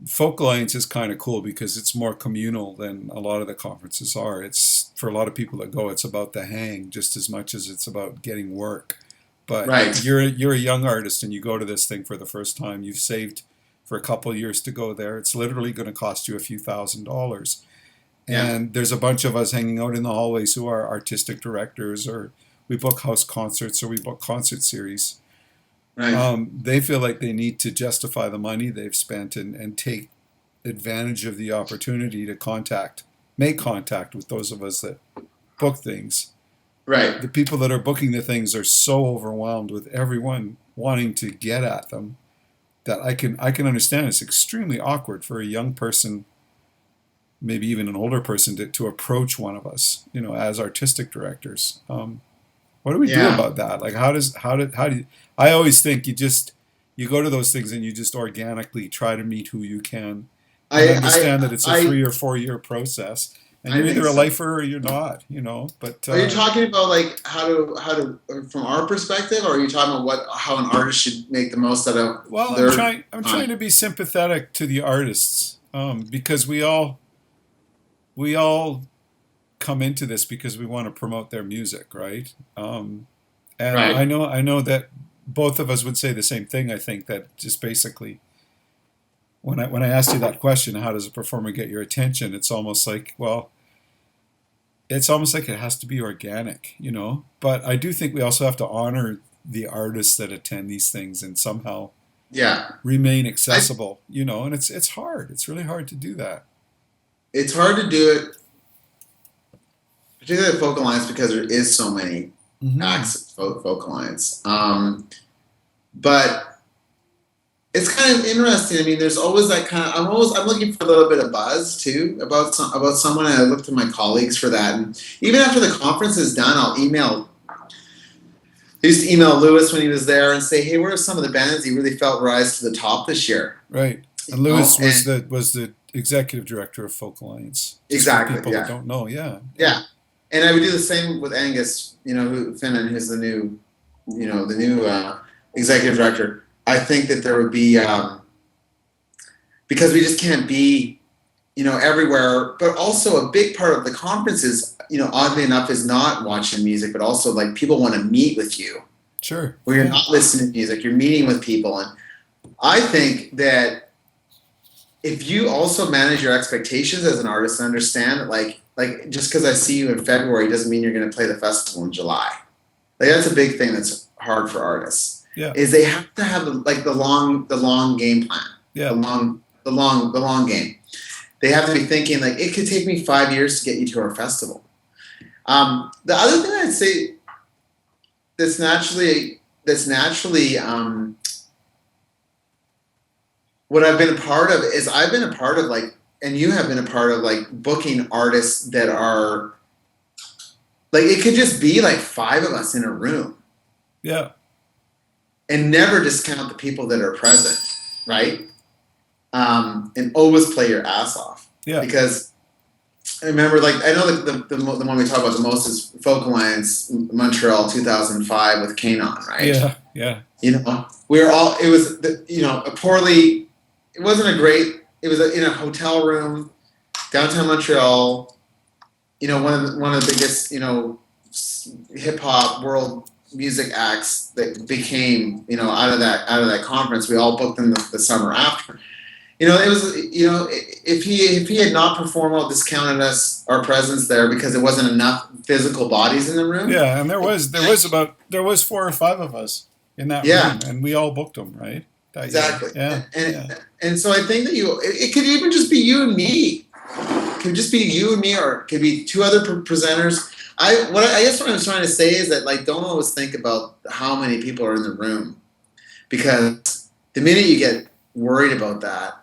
Folk Alliance is kind of cool because it's more communal than a lot of the conferences are. It's, for a lot of people that go, it's about the hang just as much as it's about getting work. But you're a young artist and you go to this thing for the first time. You've saved for a couple of years to go there. It's literally going to cost you a few $1,000s. And there's a bunch of us hanging out in the hallways who are artistic directors, or we book house concerts, or we book concert series. They feel like they need to justify the money they've spent and take advantage of the opportunity to make contact with those of us that book things. The people that are booking the things are so overwhelmed with everyone wanting to get at them that I can understand it's extremely awkward for a young person, maybe even an older person, to approach one of us, as artistic directors. What do we do about that? Like, how do you, I always think you go to those things and you just organically try to meet who you can. I understand that it's a 3 or 4 year process. And you're either a lifer or you're not, But are you talking about like how to from our perspective, or are you talking about how an artist should make the most out of? Well, I'm trying to be sympathetic to the artists, because we all come into this because we want to promote their music, right? I know that both of us would say the same thing. I think that just basically, when I asked you that question, how does a performer get your attention? It's almost like, it has to be organic, But I do think we also have to honor the artists that attend these things and somehow remain accessible, And it's hard. It's really hard to do that. It's hard to do it, particularly at Folk Alliance, because there is so many acts at Folk Alliance. But it's kind of interesting. I mean, there's always that kind of. I'm looking for a little bit of buzz too about someone. And I look to my colleagues for that. And even after the conference is done, I'll email. I used to email Lewis when he was there and say, "Hey, what are some of the bands you really felt rise to the top this year?" Right. And Lewis was the executive director of Folk Alliance. Exactly. For people that don't know, yeah. And I would do the same with Angus. Finnan, who's the new executive director. I think that there would be, because we just can't be, everywhere. But also a big part of the conference is, oddly enough, is not watching music, but also like people want to meet with you. Sure. Where you're not listening to music, you're meeting with people. And I think that if you also manage your expectations as an artist and understand that like just because I see you in February doesn't mean you're going to play the festival in July. Like that's a big thing that's hard for artists. Is they have to have the long game plan. The long game. They have to be thinking like it could take me 5 years to get you to our festival. The other thing I'd say that's naturally what I've been a part of is I've been a part of like, and you have been a part of like booking artists that are like, it could just be like 5 of us in a room. Yeah. And never discount the people that are present, right? And always play your ass off. Yeah. Because I remember, like, I know the one we talk about the most is Folk Alliance Montreal 2005 with Kanon, right? Yeah. We were all. It was poorly. It wasn't a great. It was in a hotel room, downtown Montreal. One of the biggest hip hop world music acts that became out of that conference. We all booked them the summer after. It was if he had not performed well, discounted our presence there because there wasn't enough physical bodies in the room. Yeah, and there was 4 or 5 of us in that room, and we all booked them, right? Exactly. And so I think that it could even just be you and me. could just be you and me, or it could be two other presenters. I guess what I'm trying to say is that, like, don't always think about how many people are in the room, because the minute you get worried about that,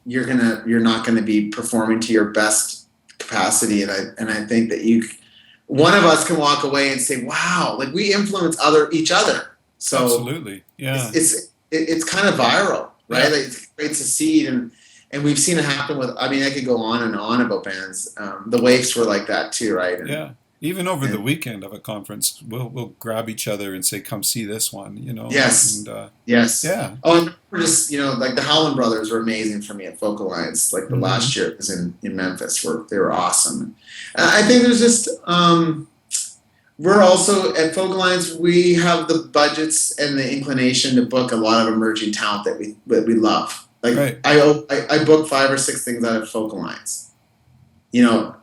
you're not gonna be performing to your best capacity. And I think that one of us can walk away and say, wow, like, we influence each other. So absolutely, yeah. It's kind of viral, right? Yeah. Like, it creates a seed, and we've seen it happen with. I mean, I could go on and on about bands. The Waifs were like that too, right? Yeah. Even over the weekend of a conference, we'll grab each other and say, "Come see this one," you know. Yes. And, yes. Yeah. Oh, and we're just, like the Howland brothers were amazing for me at Folk Alliance. Like the last year it was in Memphis, they were awesome. I think there's just we're also at Folk Alliance. We have the budgets and the inclination to book a lot of emerging talent that we love. Like, right. I book 5 or 6 things out of Folk Alliance.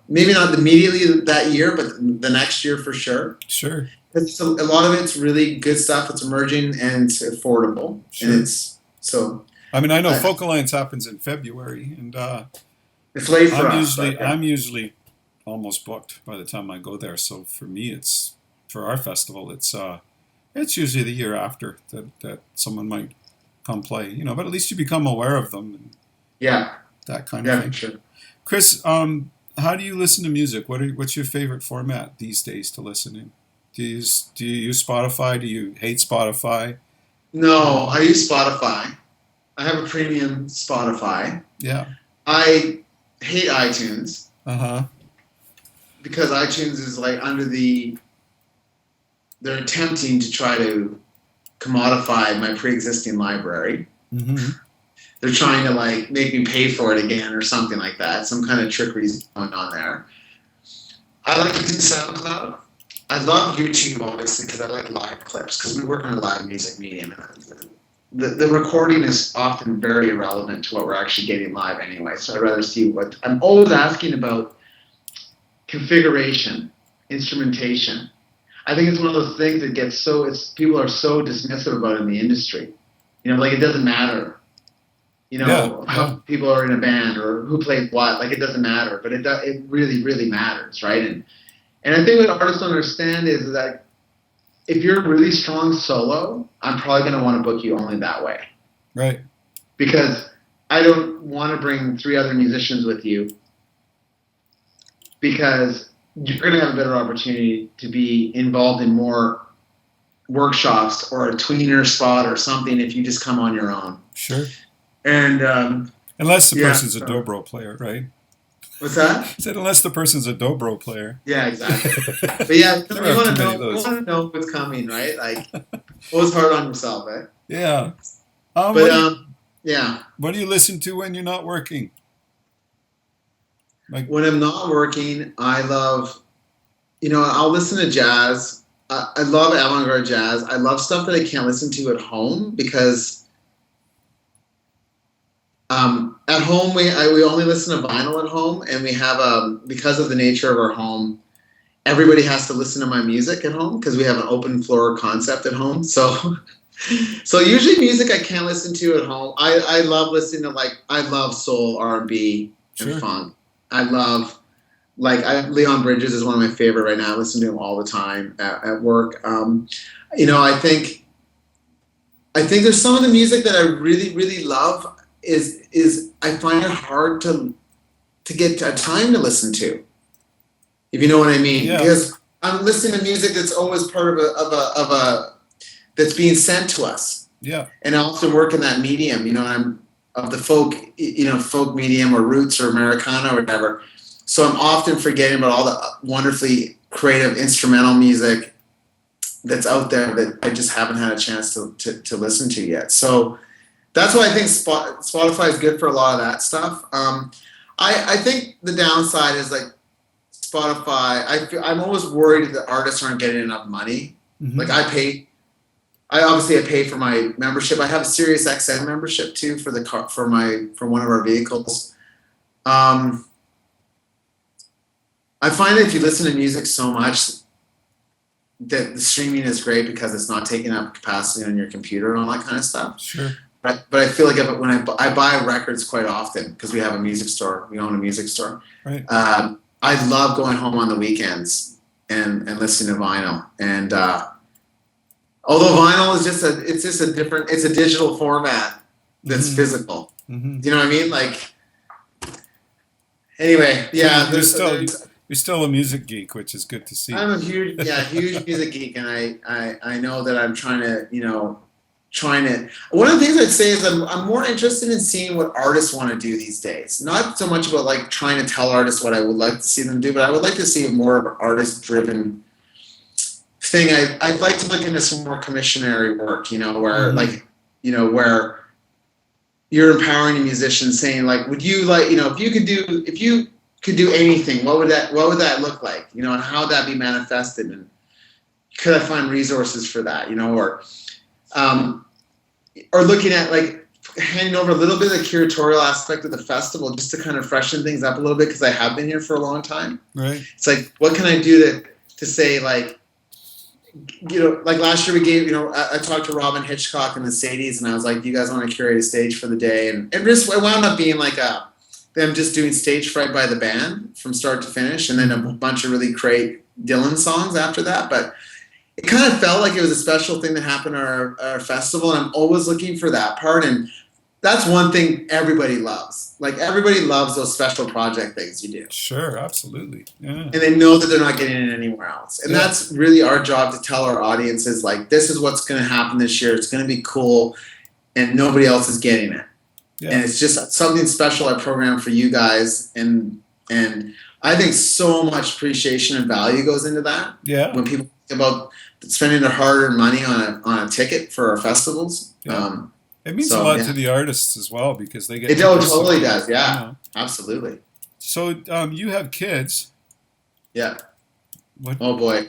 Maybe not immediately that year, but the next year for sure. Sure. It's a lot of it's really good stuff. It's emerging and it's affordable. Sure. And it's so. I mean, I know Folk Alliance happens in February, and it's late for us. I'm usually almost booked by the time I go there. So for me, for our festival, it's usually the year after that someone might come play. But at least you become aware of them. And that kind of thing. Sure. Chris, how do you listen to music? What's your favorite format these days to listen in? Do you use Spotify? Do you hate Spotify? No, I use Spotify. I have a premium Spotify. Yeah. I hate iTunes. Uh-huh. Because iTunes is like they're attempting to try to commodify my pre-existing library. Mm-hmm. They're trying to like make me pay for it again or something like that. Some kind of trickery's going on there. I like using SoundCloud. I love YouTube, obviously, because I like live clips, because we work on a live music medium. The recording is often very irrelevant to what we're actually getting live anyway, so I'd rather see what... I'm always asking about configuration, instrumentation. I think it's one of those things that gets people are so dismissive about in the industry. Like, it doesn't matter. How people are in a band or who plays what, like, it doesn't matter, but it really, really matters, right? And I think what artists don't understand is that if you're a really strong solo, I'm probably going to want to book you only that way. Right. Because I don't want to bring 3 other musicians with you, because you're going to have a better opportunity to be involved in more workshops or a tweener spot or something if you just come on your own. Sure. And unless the person's a dobro player, right? What's that? I said unless the person's a dobro player. Yeah, exactly. But yeah, you want to know what's coming, right? Like, always hard on yourself, right? Yeah. Yeah. What do you listen to when you're not working? Like, when I'm not working, I love, I'll listen to jazz. I love avant-garde jazz. I love stuff that I can't listen to at home, because at home we only listen to vinyl at home, and we have because of the nature of our home, everybody has to listen to my music at home because we have an open floor concept at home. So usually music I can't listen to at home. I love listening to, like, I love soul, R&B, and funk. I love, Leon Bridges is one of my favorite right now. I listen to him all the time at work. I think there's some of the music that I really, really love is I find it hard to get time to listen to, if you know what I mean. Yeah. Because I'm listening to music that's always part of a that's being sent to us. Yeah. And I often work in that medium. I'm of the folk, folk medium or roots or Americana or whatever. So I'm often forgetting about all the wonderfully creative instrumental music that's out there that I just haven't had a chance to listen to yet. So that's why I think Spotify is good for a lot of that stuff. I think the downside is, like, Spotify, I'm always worried that artists aren't getting enough money. Mm-hmm. Like, I pay for my membership. I have a Sirius XM membership too for one of our vehicles. I find that if you listen to music so much, that the streaming is great because it's not taking up capacity on your computer and all that kind of stuff. Sure. but I feel like when I buy records quite often because we have a music store. We own a music store. Right. I love going home on the weekends and listening to vinyl. And although vinyl is it's a digital format that's physical. Mm-hmm. Do you know what I mean? Like, anyway, yeah. You're still a music geek, which is good to see. I'm a huge music geek, and I know that I'm trying to. One of the things I'd say is I'm more interested in seeing what artists want to do these days. Not so much about like trying to tell artists what I would like to see them do, but I would like to see more of an artist-driven thing. I'd like to look into some more commissionary work, where where you're empowering a musician, saying like, would you like, if you could do anything, what would that look like, and how would that be manifested, and could I find resources for that, or looking at like handing over a little bit of the curatorial aspect of the festival just to kind of freshen things up a little bit, because I have been here for a long time. Right. It's like, what can I do to say like, like last year we gave, I talked to Robin Hitchcock and the Sadies, and I was like, do you guys want to curate a stage for the day? And it wound up being like them just doing stage fright by the band from start to finish, and then a bunch of really great Dylan songs after that. But it kind of felt like it was a special thing that happened at our festival, and I'm always looking for that part. And that's one thing everybody loves. Like, everybody loves those special project things you do. Sure, absolutely. Yeah. And they know that they're not getting it anywhere else. And that's really our job, to tell our audiences, like, this is what's going to happen this year. It's going to be cool, and nobody else is getting it. Yeah. And it's just something special I programmed for you guys. And I think so much appreciation and value goes into that. Yeah. When people think about spending their hard-earned money on a ticket for our festivals. Yeah. It means a lot to the artists as well, because they get. It totally does. Yeah, absolutely. So you have kids. Yeah. What? Oh boy,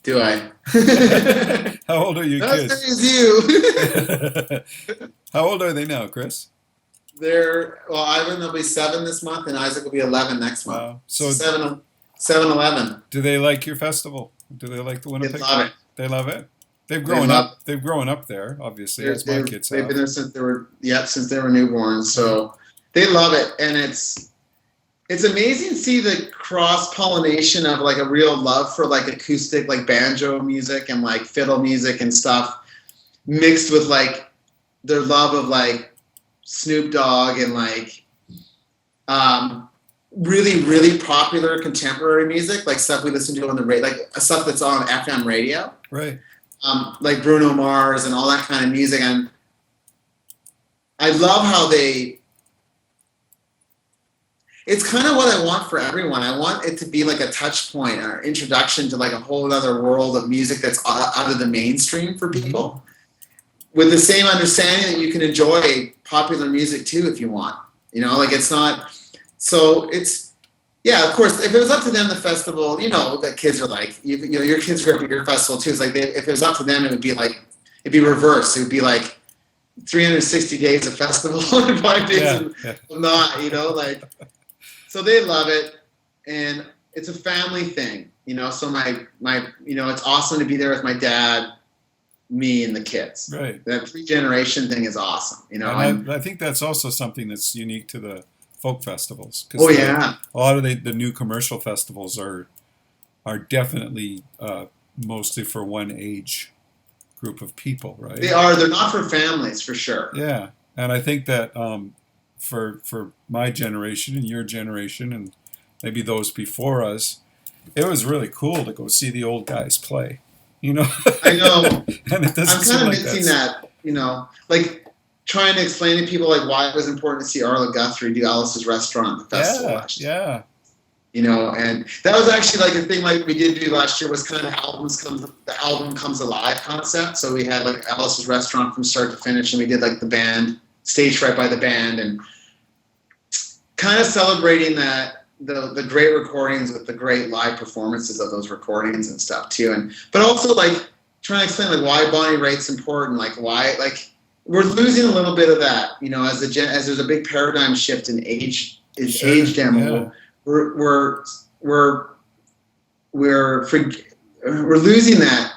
do I? How old are your kids? Not as you. How old are they now, Chris? Ivan will be 7 this month, and Isaac will be 11 next month. Wow. So 7, 11. Do they like your festival? Do they like the Winnipeg? They love it. They love it. They've grown up. They've grown up there, obviously, as my kids have. They've been there since they were newborn. So they love it, and it's amazing to see the cross pollination of like a real love for like acoustic, like banjo music and like fiddle music and stuff, mixed with like their love of like Snoop Dogg and like really, really popular contemporary music, like stuff we listen to on the radio, like stuff that's on FM radio. Right. Like Bruno Mars and all that kind of music. And I love how it's kind of what I want for everyone. I want it to be like a touch point or introduction to like a whole other world of music that's out of the mainstream for people, with the same understanding that you can enjoy popular music too if you want. Like it's not, so it's, yeah, of course, if it was up to them, the festival, the kids are like, your kids grew up at your festival too. It's like, if it was up to them, it'd be reversed. It would be like 360 days of festival and 5 days of not, like, so they love it. And it's a family thing, so my it's awesome to be there with my dad, me, and the kids. Right. That 3-generation thing is awesome, And I think that's also something that's unique to the folk festivals. Oh yeah. A lot of the new commercial festivals are definitely mostly for one age group of people, right? They are. They're not for families, for sure. Yeah, and I think that for my generation and your generation and maybe those before us, it was really cool to go see the old guys play. I know. And it doesn't I'm seem kind of like missing that. Like trying to explain to people like why it was important to see Arlo Guthrie do Alice's Restaurant at the festival last year. Yeah. And that was actually like a thing like we did do last year, was kind of the album comes alive concept. So we had like Alice's Restaurant from start to finish, and we did like the band, stage right by the band, and kind of celebrating that the great recordings with the great live performances of those recordings and stuff too. But also like trying to explain like why Bonnie Raitt's important, like why like we're losing a little bit of that, as there's a big paradigm shift in age demo. Yeah. We're losing that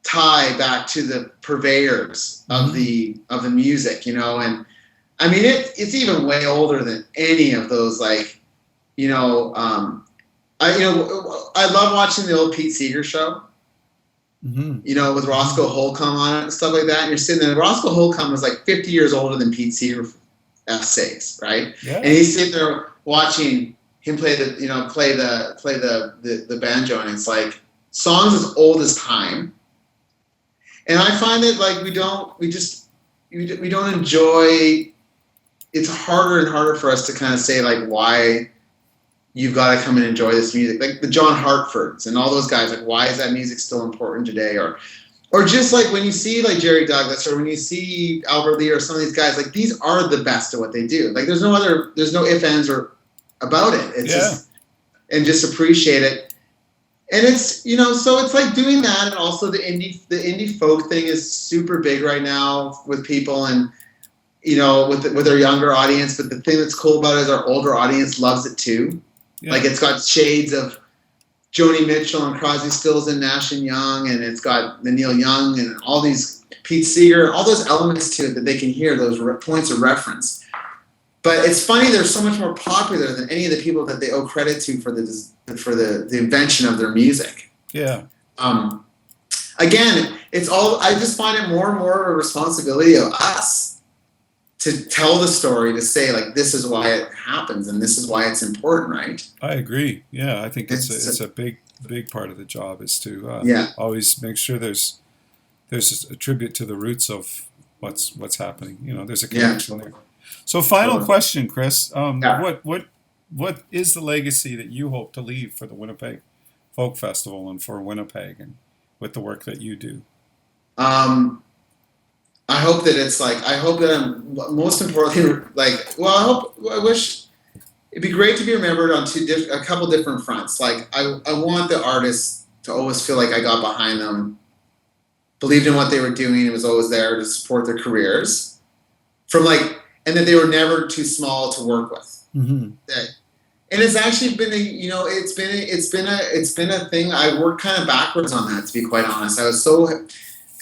tie back to the purveyors of the music, and I mean it's even way older than any of those, like, I love watching the old Pete Seeger show. With Roscoe Holcomb on it and stuff like that. And you're sitting there. Roscoe Holcomb was like 50 years older than Pete Seeger F6, right? Yeah. And he's sitting there watching him play the banjo, and it's like songs as old as time. And I find that like we don't enjoy. It's harder and harder for us to kind of say like why you've got to come and enjoy this music, like the John Hartfords and all those guys. Like, why is that music still important today? Or just like when you see like Jerry Douglas, or when you see Albert Lee, or some of these guys, like these are the best at what they do. Like, there's no ifs, ands, or about it. It's just appreciate it. And it's, so it's like doing that, and also the indie folk thing is super big right now with people, and with our younger audience. But the thing that's cool about it is our older audience loves it too. Yeah. Like, it's got shades of Joni Mitchell and Crosby, Stills and Nash and Young, and it's got the Neil Young and all these Pete Seeger, all those elements to it that they can hear, those points of reference. But it's funny, they're so much more popular than any of the people that they owe credit to for the invention of their music. Yeah. Again, it's all. I just find it more and more a responsibility of us to tell the story, to say like, this is why it happens and this is why it's important, right? I agree. Yeah, I think it's a big part of the job is to always make sure there's a tribute to the roots of what's happening. There's a connection there. So, final question, Chris. What is the legacy that you hope to leave for the Winnipeg Folk Festival and for Winnipeg, and with the work that you do? I hope that I'm most importantly, I wish it'd be great to be remembered on a couple different fronts. Like, I want the artists to always feel like I got behind them, believed in what they were doing, and was always there to support their careers, and that they were never too small to work with. Mm-hmm. And it's actually been it's been a thing. I worked kind of backwards on that, to be quite honest. I was so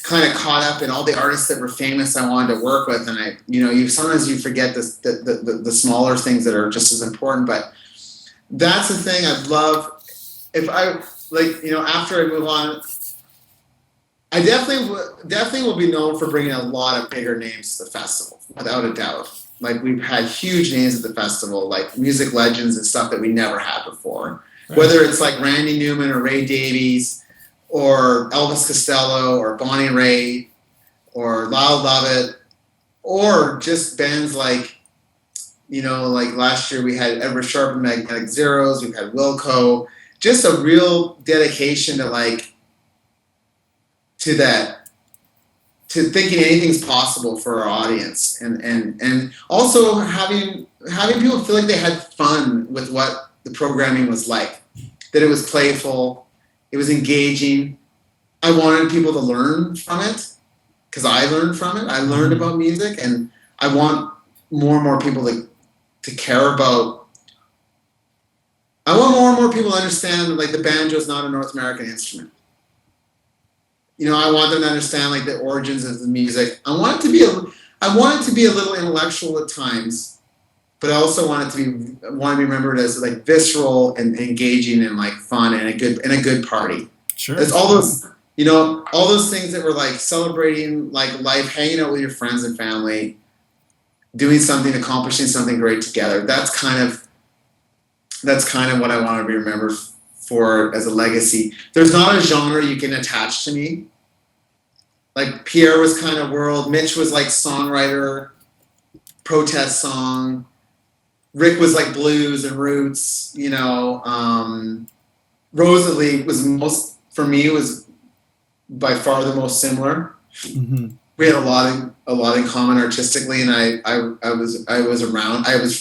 kind of caught up in all the artists that were famous I wanted to work with, and sometimes you forget the smaller things that are just as important. But that's the thing I'd love if I after I move on. I definitely will be known for bringing a lot of bigger names to the festival, without a doubt. Like, we've had huge names at the festival, like music legends and stuff that we never had before. Right. Whether it's like Randy Newman or Ray Davies, or Elvis Costello, or Bonnie Raitt, or Lyle Lovett, or just bands like last year we had Edward Sharpe and Magnetic Zeros, we've had Wilco. Just a real dedication to thinking anything's possible for our audience, and also having people feel like they had fun with what the programming was like, that it was playful. It was engaging. I wanted people to learn from it, because I learned from it. I learned about music, and I want more and more people to care about. I want more and more people to understand, like, the banjo is not a North American instrument. I want them to understand, like, the origins of the music. I want it to be a little intellectual at times, but I also want to be remembered as like visceral and engaging and like fun and a good party. Sure. It's all those things that were like celebrating like life, hanging out with your friends and family, doing something, accomplishing something great together. That's kind of what I want to be remembered for as a legacy. There's not a genre you can attach to me. Like, Pierre was kind of world, Mitch was like songwriter, protest song. Rick was like blues and roots, Rosalie was was by far the most similar. Mm-hmm. We had a lot in common artistically, and I was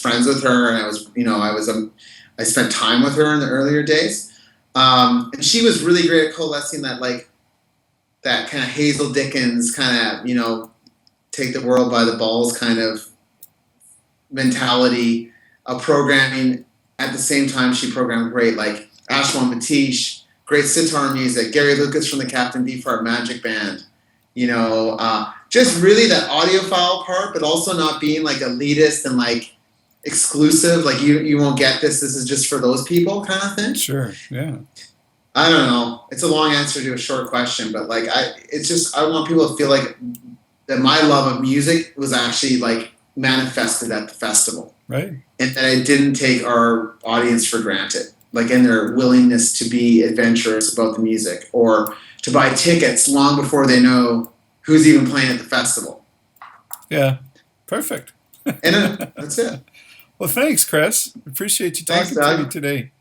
friends with her, and I spent time with her in the earlier days. And she was really great at coalescing that kind of Hazel Dickens kind of, take the world by the balls kind of mentality of programming. At the same time, she programmed great, like Ashwan Matish, great sitar music. Gary Lucas from the Captain Beefheart Magic Band. You know, just really that audiophile part, but also not being like elitist and like exclusive. Like you won't get this. This is just for those people, kind of thing. Sure. Yeah. I don't know. It's a long answer to a short question, but like I want people to feel like that my love of music was actually like manifested at the festival, right? And that I didn't take our audience for granted, like in their willingness to be adventurous about the music or to buy tickets long before they know who's even playing at the festival. Yeah, perfect. And that's it. Well, thanks, Chris. Appreciate you talking to me today.